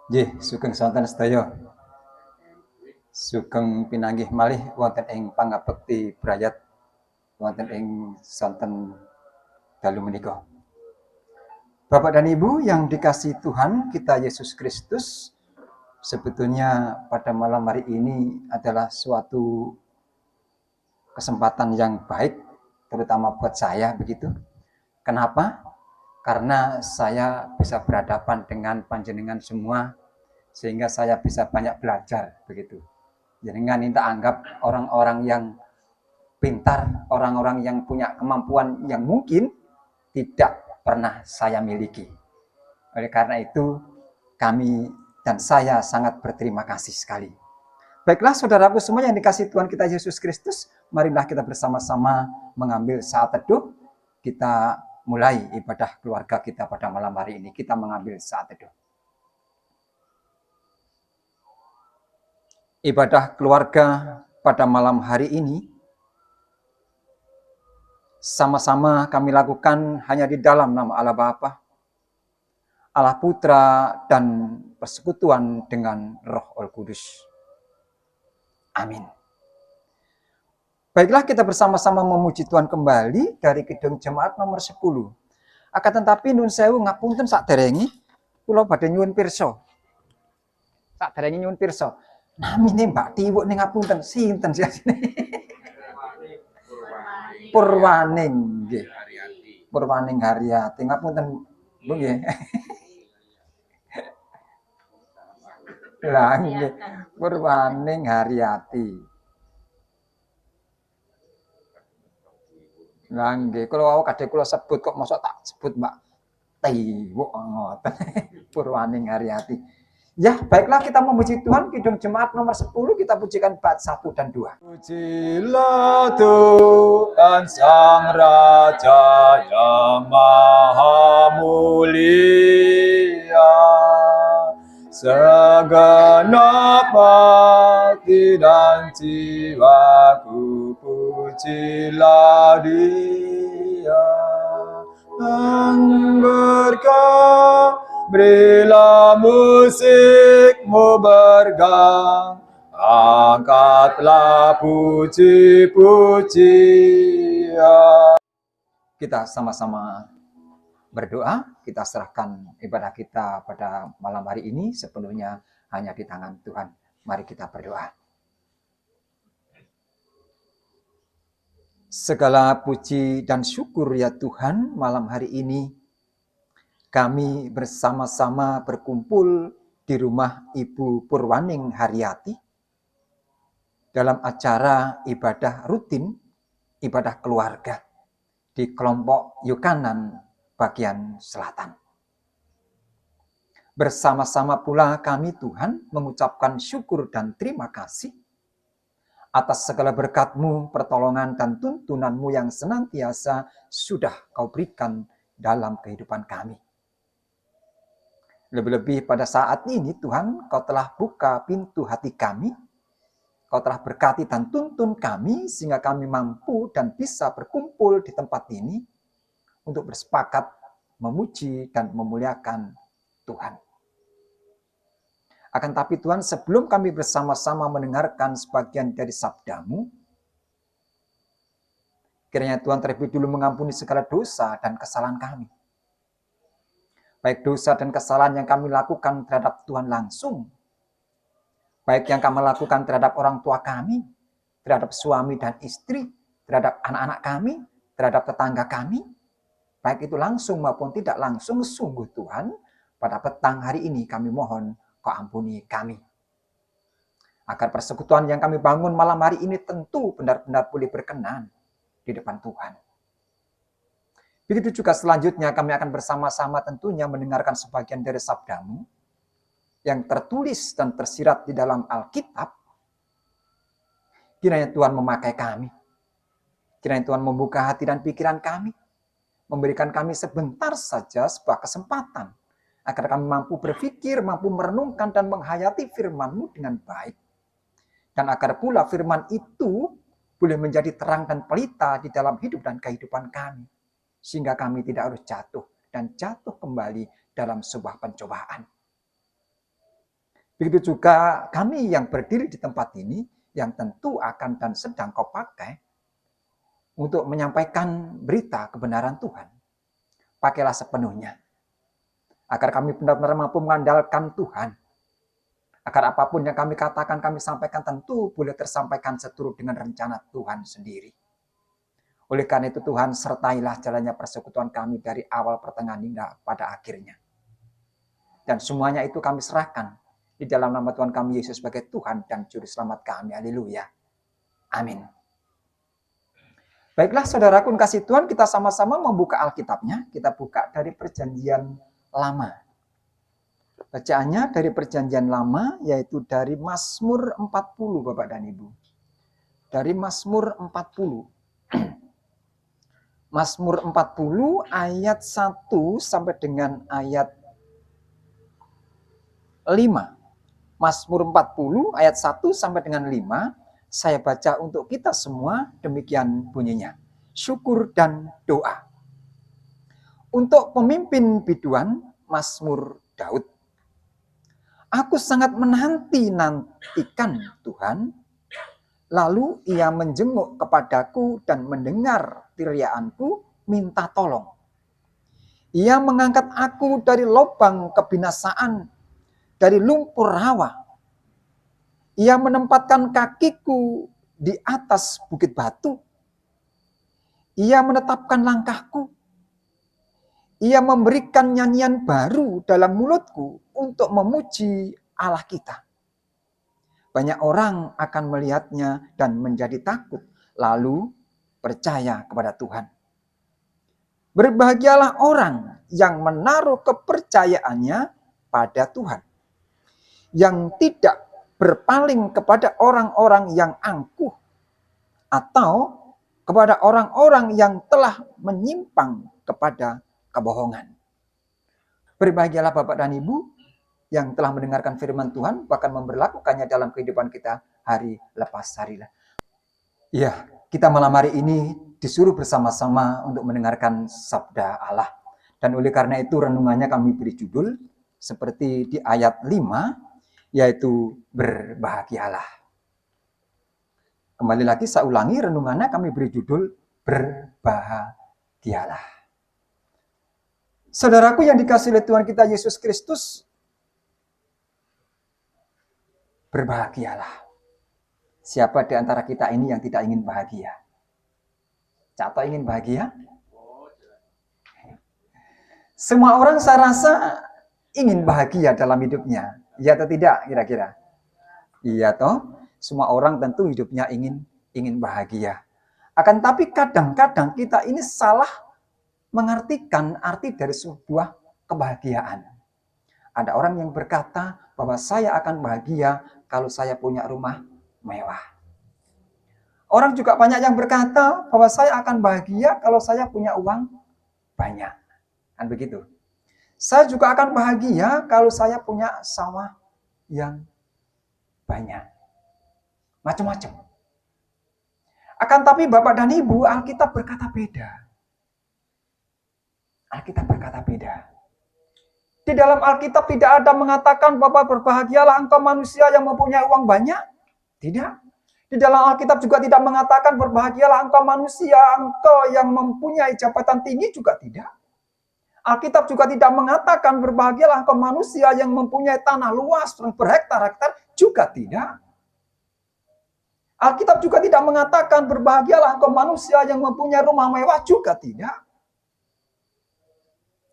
Nggih, sugeng sonten sedaya. Sugeng pinanggih malih wonten ing pangabekti brayat wonten ing sonten dalu menika. Bapak dan Ibu yang dikasihi Tuhan kita Yesus Kristus, sebetulnya pada malam hari ini adalah suatu kesempatan yang baik, terutama buat saya begitu. Kenapa? Karena saya bisa berhadapan dengan panjenengan semua, sehingga saya bisa banyak belajar begitu. Jangan kita anggap orang-orang yang pintar, orang-orang yang punya kemampuan yang mungkin tidak pernah saya miliki. Oleh karena itu, kami dan saya sangat berterima kasih sekali. Baiklah saudaraku semua yang dikasihi Tuhan kita Yesus Kristus, marilah kita bersama-sama mengambil saat teduh. Kita mulai ibadah keluarga kita pada malam hari ini. Kita mengambil saat teduh. Ibadah keluarga pada malam hari ini sama-sama kami lakukan hanya di dalam nama Allah Bapa, Allah Putra, dan persekutuan dengan Roh Al-Kudus. Amin. Baiklah, kita bersama-sama memuji Tuhan kembali dari Kidung Jemaat nomor 10. Akan tetapi nun sewu ngapunten saderengi kula badhe nyuwun pirsa. Saderengi nyuwun pirsa. Namine Mbak Tiwuk ning ngapunten sinten sih asine? Purwaning nggih. Purwaning Haryati. Ngapunten Bu nggih. Lah nggih. Purwaning Haryati. Lah nggih, kula wau kadhe kula sebut kok mosok tak sebut Mbak Tiwuk ngoten. Purwaning Haryati. Ya, baiklah kita memuji Tuhan. Kidung Jemaat nomor 10 kita pujikan bait 1 dan 2. Pujilah Tuhan Sang Raja yang Maha Mulia, segenap hati dan jiwaku pujilah Dia. Berkah berilah musikmu bergang, angkatlah puji-pujian. Kita sama-sama berdoa, kita serahkan ibadah kita pada malam hari ini sepenuhnya hanya di tangan Tuhan. Mari kita berdoa. Segala puji dan syukur ya Tuhan, malam hari ini kami bersama-sama berkumpul di rumah Ibu Purwaning Haryati dalam acara ibadah rutin, ibadah keluarga di kelompok Yukanan bagian selatan. Bersama-sama pula kami Tuhan mengucapkan syukur dan terima kasih atas segala berkat-Mu, pertolongan dan tuntunan-Mu yang senantiasa sudah Kau berikan dalam kehidupan kami. Lebih-lebih pada saat ini Tuhan, Kau telah buka pintu hati kami, Kau telah berkati dan tuntun kami sehingga kami mampu dan bisa berkumpul di tempat ini untuk bersepakat memuji dan memuliakan Tuhan. Akan tapi Tuhan, sebelum kami bersama-sama mendengarkan sebagian dari sabda-Mu, kiranya Tuhan terlebih dulu mengampuni segala dosa dan kesalahan kami. Baik dosa dan kesalahan yang kami lakukan terhadap Tuhan langsung, baik yang kami lakukan terhadap orang tua kami, terhadap suami dan istri, terhadap anak-anak kami, terhadap tetangga kami, baik itu langsung maupun tidak langsung, sungguh Tuhan, pada petang hari ini kami mohon Kau ampuni kami. Agar persekutuan yang kami bangun malam hari ini tentu benar-benar boleh berkenan di depan Tuhan. Begitu juga selanjutnya kami akan bersama-sama tentunya mendengarkan sebagian dari sabda-Mu yang tertulis dan tersirat di dalam Alkitab. Kiranya Tuhan memakai kami. Kiranya Tuhan membuka hati dan pikiran kami. Memberikan kami sebentar saja sebuah kesempatan agar kami mampu berpikir, mampu merenungkan dan menghayati firman-Mu dengan baik. Dan agar pula firman itu boleh menjadi terang dan pelita di dalam hidup dan kehidupan kami. Sehingga kami tidak harus jatuh dan jatuh kembali dalam sebuah pencobaan. Begitu juga kami yang berdiri di tempat ini, yang tentu akan dan sedang kau pakai untuk menyampaikan berita kebenaran Tuhan. Pakailah sepenuhnya, agar kami benar-benar mampu mengandalkan Tuhan. Agar apapun yang kami katakan, kami sampaikan tentu boleh tersampaikan seturut dengan rencana Tuhan sendiri. Oleh karena itu Tuhan, sertailah jalannya persekutuan kami dari awal, pertengahan, hingga pada akhirnya. Dan semuanya itu kami serahkan di dalam nama Tuhan kami Yesus sebagai Tuhan dan Juru Selamat kami. Haleluya. Amin. Baiklah saudaraku kasih Tuhan, kita sama-sama membuka Alkitabnya. Kita buka dari Perjanjian Lama. Bacaannya dari Perjanjian Lama, yaitu dari Mazmur 40, Bapak dan Ibu. Dari Mazmur 40. Mazmur 40 ayat 1 sampai dengan ayat 5. Mazmur 40 ayat 1 sampai dengan 5. Saya baca untuk kita semua, demikian bunyinya. Syukur dan doa. Untuk pemimpin biduan, Mazmur Daud. Aku sangat menanti-nantikan Tuhan, lalu ia menjenguk kepadaku dan mendengar teriakanku, minta tolong. Ia mengangkat aku dari lubang kebinasaan, dari lumpur rawa. Ia menempatkan kakiku di atas bukit batu. Ia menetapkan langkahku. Ia memberikan nyanyian baru dalam mulutku untuk memuji Allah kita. Banyak orang akan melihatnya dan menjadi takut, lalu percaya kepada Tuhan. Berbahagialah orang yang menaruh kepercayaannya pada Tuhan, yang tidak berpaling kepada orang-orang yang angkuh atau kepada orang-orang yang telah menyimpang kepada kebohongan. Berbahagialah Bapak dan Ibu yang telah mendengarkan firman Tuhan, bahkan memberlakukannya dalam kehidupan kita hari lepas hari. Ya, kita malam hari ini disuruh bersama-sama untuk mendengarkan sabda Allah. Dan oleh karena itu renungannya kami beri judul seperti di ayat 5, yaitu berbahagialah. Kembali lagi saya ulangi renungannya, kami beri judul berbahagialah. Saudaraku yang dikasihi oleh Tuhan kita Yesus Kristus, berbahagialah. Siapa di antara kita ini yang tidak ingin bahagia? Cato ingin bahagia? Semua orang saya rasa ingin bahagia dalam hidupnya. Iya atau tidak kira-kira? Iya toh? Semua orang tentu hidupnya ingin bahagia. Akan tapi kadang-kadang kita ini salah mengartikan arti dari sebuah kebahagiaan. Ada orang yang berkata bahwa saya akan bahagia kalau saya punya rumah mewah. Orang juga banyak yang berkata bahwa saya akan bahagia kalau saya punya uang banyak. Kan begitu. Saya juga akan bahagia kalau saya punya sawah yang banyak. Macam-macam. Akan tapi Bapak dan Ibu, Alkitab berkata beda. Alkitab berkata beda. Di dalam Alkitab tidak ada mengatakan bahwa berbahagialah engkau manusia yang mempunyai uang banyak. Tidak. Di dalam Alkitab juga tidak mengatakan berbahagialah engkau manusia, engkau yang mempunyai jabatan tinggi, juga tidak. Alkitab juga tidak mengatakan berbahagialah engkau manusia yang mempunyai tanah luas berhektar-hektar, juga tidak. Alkitab juga tidak mengatakan berbahagialah engkau manusia yang mempunyai rumah mewah, juga tidak.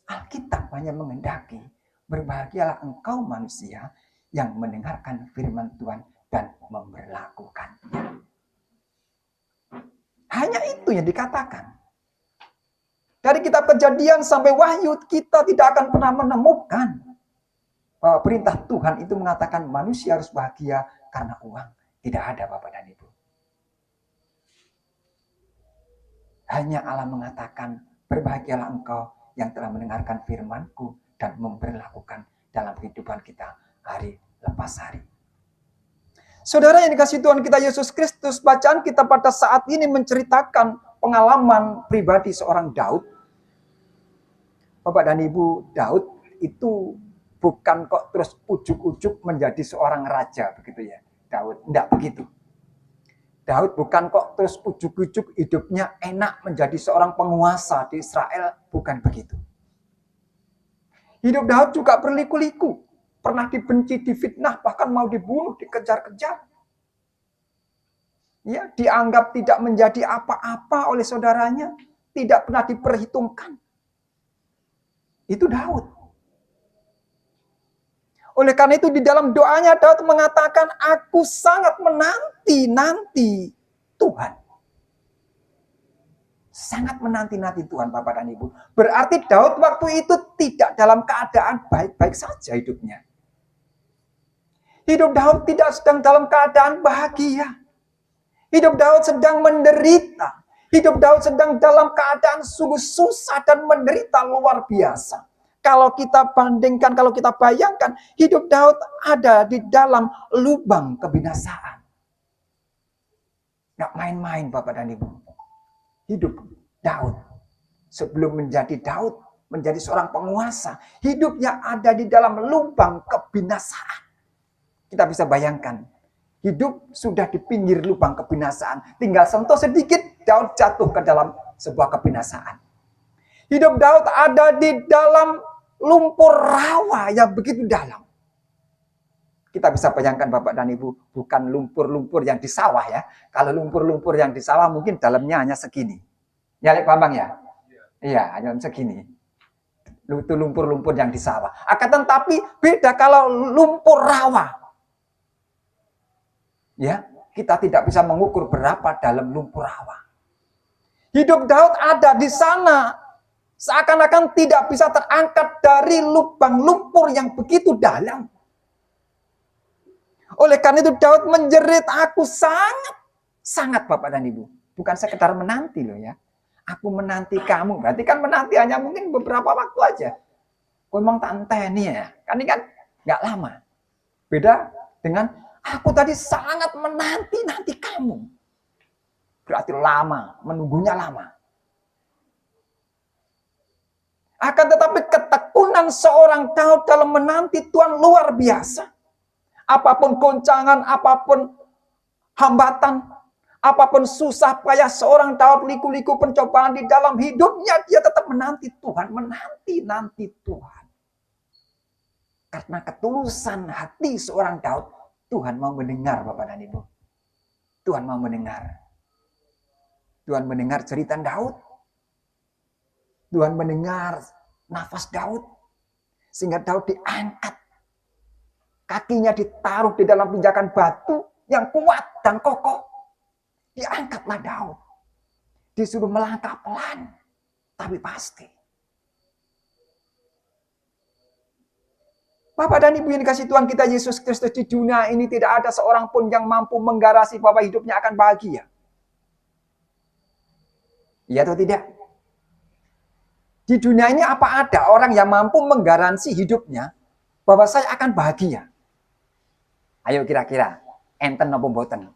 Alkitab hanya menghendaki berbahagialah engkau manusia yang mendengarkan firman Tuhan dan memberlakukannya. Hanya itu yang dikatakan. Dari kitab Kejadian sampai Wahyu, kita tidak akan pernah menemukan bahwa perintah Tuhan itu mengatakan manusia harus bahagia karena uang. Tidak ada Bapak dan Ibu. Hanya Allah mengatakan berbahagialah engkau yang telah mendengarkan firman-Ku dan memberlakukan dalam kehidupan kita hari lepas hari. Saudara yang dikasihi Tuhan kita Yesus Kristus, bacaan kita pada saat ini menceritakan pengalaman pribadi seorang Daud. Bapak dan Ibu, Daud itu bukan kok terus ujuk-ujuk menjadi seorang raja begitu ya. Daud enggak begitu. Daud bukan kok terus ujuk-ujuk hidupnya enak menjadi seorang penguasa di Israel, bukan begitu. Hidup Daud juga berliku-liku, pernah dibenci, difitnah, bahkan mau dibunuh, dikejar-kejar. Ya, dianggap tidak menjadi apa-apa oleh saudaranya, tidak pernah diperhitungkan. Itu Daud. Oleh karena itu di dalam doanya Daud mengatakan, aku sangat menanti-nanti Tuhan. Sangat menanti-nanti Tuhan, Bapak dan Ibu. Berarti Daud waktu itu tidak dalam keadaan baik-baik saja hidupnya. Hidup Daud tidak sedang dalam keadaan bahagia. Hidup Daud sedang menderita. Hidup Daud sedang dalam keadaan sungguh susah dan menderita luar biasa. Kalau kita bandingkan, kalau kita bayangkan, hidup Daud ada di dalam lubang kebinasaan. Nggak main-main Bapak dan Ibu. Hidup Daud sebelum menjadi Daud, menjadi seorang penguasa, hidupnya ada di dalam lubang kebinasaan. Kita bisa bayangkan, hidup sudah di pinggir lubang kebinasaan. Tinggal sentuh sedikit, Daud jatuh ke dalam sebuah kebinasaan. Hidup Daud ada di dalam lumpur rawa yang begitu dalam. Kita bisa bayangkan Bapak dan Ibu, bukan lumpur-lumpur yang di sawah ya. Kalau lumpur-lumpur yang di sawah mungkin dalamnya hanya segini. Ya, Lek Bambang ya? Iya, hanya segini. Itu lumpur-lumpur yang di sawah. Akan tetapi beda kalau lumpur rawa. Ya, kita tidak bisa mengukur berapa dalam lumpur rawa. Hidup Daud ada di sana. Seakan-akan tidak bisa terangkat dari lubang lumpur yang begitu dalam. Oleh karena itu Daud menjerit, aku sangat Bapak dan Ibu. Bukan sekedar menanti loh ya. Aku menanti kamu. Berarti kan menanti hanya mungkin beberapa waktu aja. Memang tanteni ya. Kan ini kan nggak lama. Beda dengan aku tadi sangat menanti kamu. Berarti lama, menunggunya lama. Akan tetapi ketekunan seorang Daud dalam menanti Tuhan luar biasa. Apapun goncangan, apapun hambatan, apapun susah payah seorang Daud, liku-liku pencobaan di dalam hidupnya, dia tetap menanti Tuhan, menanti Tuhan. Karena ketulusan hati seorang Daud, Tuhan mau mendengar Bapak dan Ibu. Tuhan mau mendengar. Tuhan mendengar cerita Daud. Tuhan mendengar nafas Daud. Sehingga Daud diangkat. Kakinya ditaruh di dalam pijakan batu yang kuat dan kokoh. Diangkatlah Daud. Disuruh melangkah pelan. Tapi pasti. Bapak dan Ibu yang dikasih Tuhan kita Yesus Kristus, di dunia ini tidak ada seorang pun yang mampu menggarasi bahwa hidupnya akan bahagia. Iya atau tidak? Di dunia ini apa ada orang yang mampu menggaransi hidupnya bahwa saya akan bahagia? Ayo kira-kira, enten apa mboten?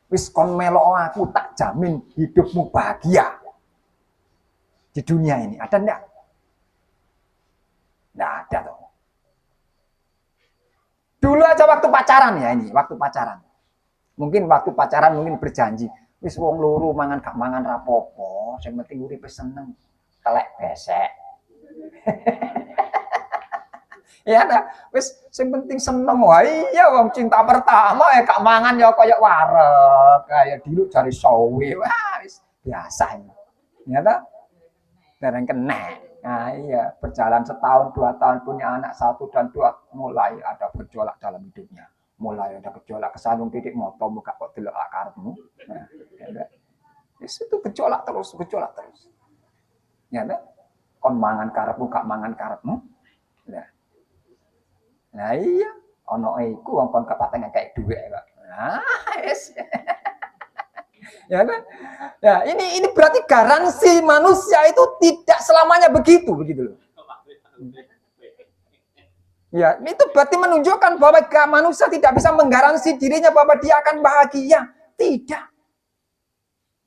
Wis kon melo aku tak jamin hidupmu bahagia. Di dunia ini ada enggak? Enggak ada toh. Dulu aja waktu pacaran ya ini, waktu pacaran. Mungkin waktu pacaran mungkin berjanji, wis wong loro mangan gak mangan rapopo, sing penting uripe seneng. Telek besek. Ya dah, wis sing penting seneng wae. Iya wong cinta pertama ya gak mangan ya kaya wareg, kaya diluk jari sowe. Wah, wis biasa ini. Ya dah. Dereng kena. Nah, iya, berjalan setahun, 2 tahun punya anak 1 dan 2, mulai ada gejolak dalam hidupnya. Mulai ada gejolak kesandung titik moto muka kok delok karepmu. Nah, ya. Itu gejolak terus. Ya dah. Kon mangan karepmu gak mangan karepmu. Nah iya, ono iku wong kon kepatenge kayak dhuwit kok. Nah, wis. Ya kan? Ya, ini berarti garansi manusia itu tidak selamanya begitu loh. Ya, itu berarti menunjukkan bahwa manusia tidak bisa menggaransi dirinya bahwa dia akan bahagia. Tidak.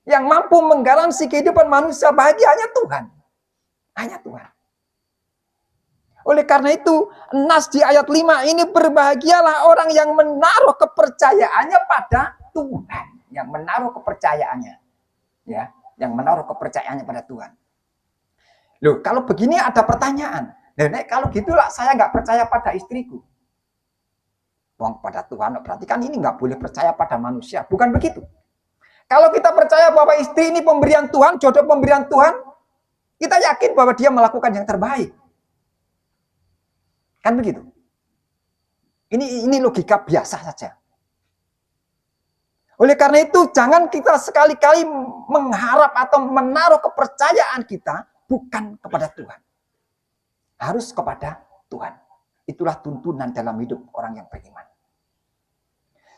Yang mampu menggaransi kehidupan manusia bahagia hanya Tuhan. Hanya Tuhan. Oleh karena itu, nas di ayat 5 ini, berbahagialah orang yang menaruh kepercayaannya pada Tuhan. Yang menaruh kepercayaannya. Ya, yang menaruh kepercayaannya pada Tuhan. Loh, kalau begini ada pertanyaan. Nek, kalau gitulah saya nggak percaya pada istriku. Wong pada Tuhan, berarti kan ini nggak boleh percaya pada manusia. Bukan begitu. Kalau kita percaya bahwa istri ini pemberian Tuhan, jodoh pemberian Tuhan, kita yakin bahwa dia melakukan yang terbaik. Kan begitu. Ini logika biasa saja. Oleh karena itu, jangan kita sekali-kali mengharap atau menaruh kepercayaan kita bukan kepada Tuhan. Harus kepada Tuhan. Itulah tuntunan dalam hidup orang yang beriman.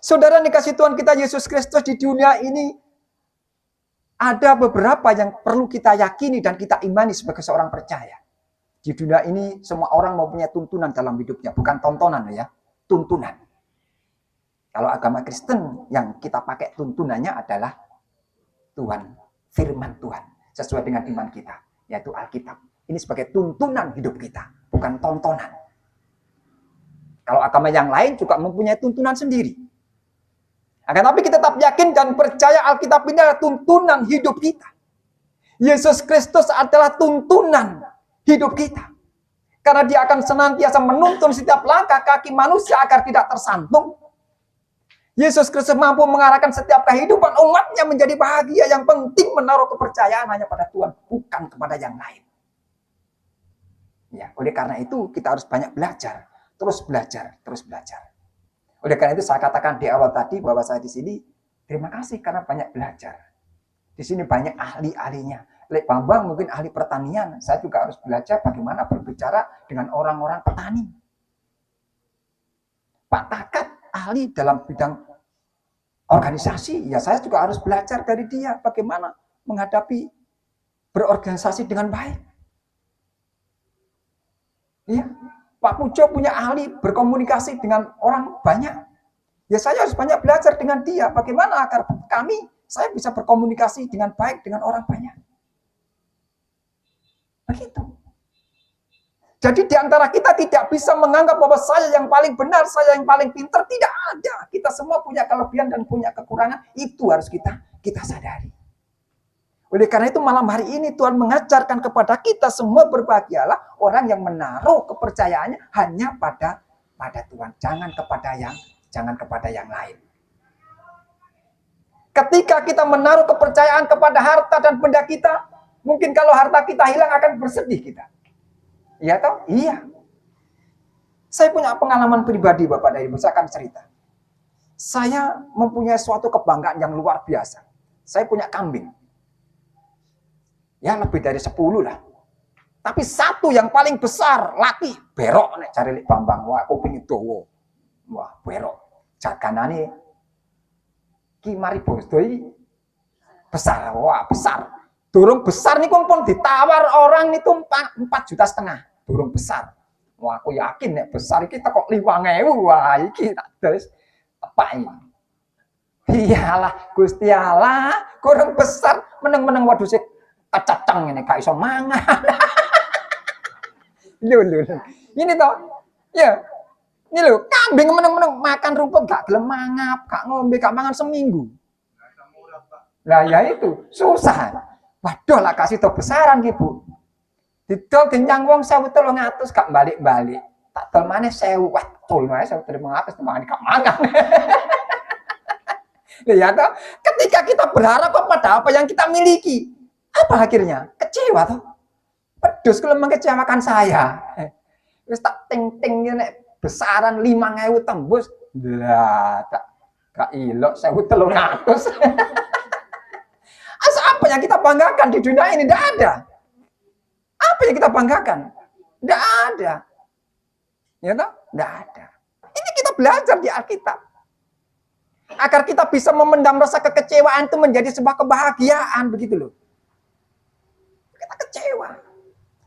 Saudara dikasih Tuhan kita Yesus Kristus, di dunia ini ada beberapa yang perlu kita yakini dan kita imani sebagai seorang percaya. Di dunia ini semua orang mempunyai tuntunan dalam hidupnya, bukan tontonan ya, tuntunan. Kalau agama Kristen yang kita pakai tuntunannya adalah Tuhan, firman Tuhan, sesuai dengan iman kita, yaitu Alkitab. Ini sebagai tuntunan hidup kita, bukan tontonan. Kalau agama yang lain juga mempunyai tuntunan sendiri. Akan tapi kita tetap yakin dan percaya Alkitab ini adalah tuntunan hidup kita. Yesus Kristus adalah tuntunan hidup kita. Karena dia akan senantiasa menuntun setiap langkah kaki manusia agar tidak tersantung. Yesus Kristus mampu mengarahkan setiap kehidupan umatnya menjadi bahagia. Yang penting menaruh kepercayaan hanya pada Tuhan, bukan kepada yang lain. Ya, oleh karena itu kita harus banyak belajar. Terus belajar, terus belajar. Oleh karena itu saya katakan di awal tadi bahwa saya di sini terima kasih karena banyak belajar. Di sini banyak ahli-ahlinya. Lek Bambang mungkin ahli pertanian, saya juga harus belajar bagaimana berbicara dengan orang-orang petani. Pak Takat ahli dalam bidang organisasi, ya saya juga harus belajar dari dia bagaimana menghadapi berorganisasi dengan baik. Iya. Pak Pujo punya ahli berkomunikasi dengan orang banyak. Ya saya harus banyak belajar dengan dia. Bagaimana agar saya bisa berkomunikasi dengan baik dengan orang banyak. Begitu. Jadi di antara kita tidak bisa menganggap bahwa saya yang paling benar, saya yang paling pintar. Tidak ada. Kita semua punya kelebihan dan punya kekurangan. Itu harus kita sadari. Oleh karena itu malam hari ini Tuhan mengajarkan kepada kita semua, berbahagialah orang yang menaruh kepercayaannya hanya pada Tuhan, jangan kepada yang lain. Ketika kita menaruh kepercayaan kepada harta dan benda kita, mungkin kalau harta kita hilang akan bersedih kita. Iya toh? Iya. Saya punya pengalaman pribadi Bapak dan Ibu, saya akan cerita. Saya mempunyai suatu kebanggaan yang luar biasa. Saya punya kambing. Ya lebih dari 10 lah. Tapi satu yang paling besar, laki, berok nek cari Lek Bambang. Wah, kuping dawa. Wah, berok. Jaganane ki mari bosdoi besar. Wah, besar. Durung besar niku pun ditawar orang niku 4,5 juta. Durung besar. Wah, aku yakin nek besar iki tekok 5.000. Wah, iki tak des tepak iki. Iyalah, Gusti Allah, kurang besar meneng-meneng waduh sik kacacang ini gak iso mangan. Lho. Ini toh. Ya. Ini lho, kambing meneng-meneng makan rumput gak gelem mangap, gak ngombe, gak mangan seminggu. Lah ya itu, susah. Waduh lah kasih to besaran ki, Bu. Didol kenyang wong 1.300 gak balik-balik. Tak dol maneh 1.000, wah tol maneh 1.300 mangan gak mangan. Ya toh, ketika kita berharap kepada apa yang kita miliki, apa akhirnya? Kecewa toh. Pedus kalau mengecewakan saya. Wis tak ting-ting nek besaran 5.000 tembus. Lah, gak ilok 1.300. Asa apa yang kita banggakan di dunia ini? Tidak ada. Apa yang kita banggakan? Tidak ada. Ya toh? Tidak ada. Ini kita belajar di Alkitab. Agar kita bisa memendam rasa kekecewaan itu menjadi sebuah kebahagiaan, begitu loh. Kita kecewa.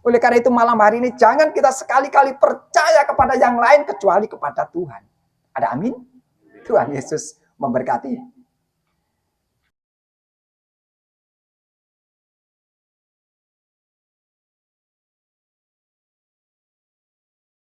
Oleh karena itu malam hari ini jangan kita sekali-kali percaya kepada yang lain kecuali kepada Tuhan. Ada amin? Tuhan Yesus memberkati.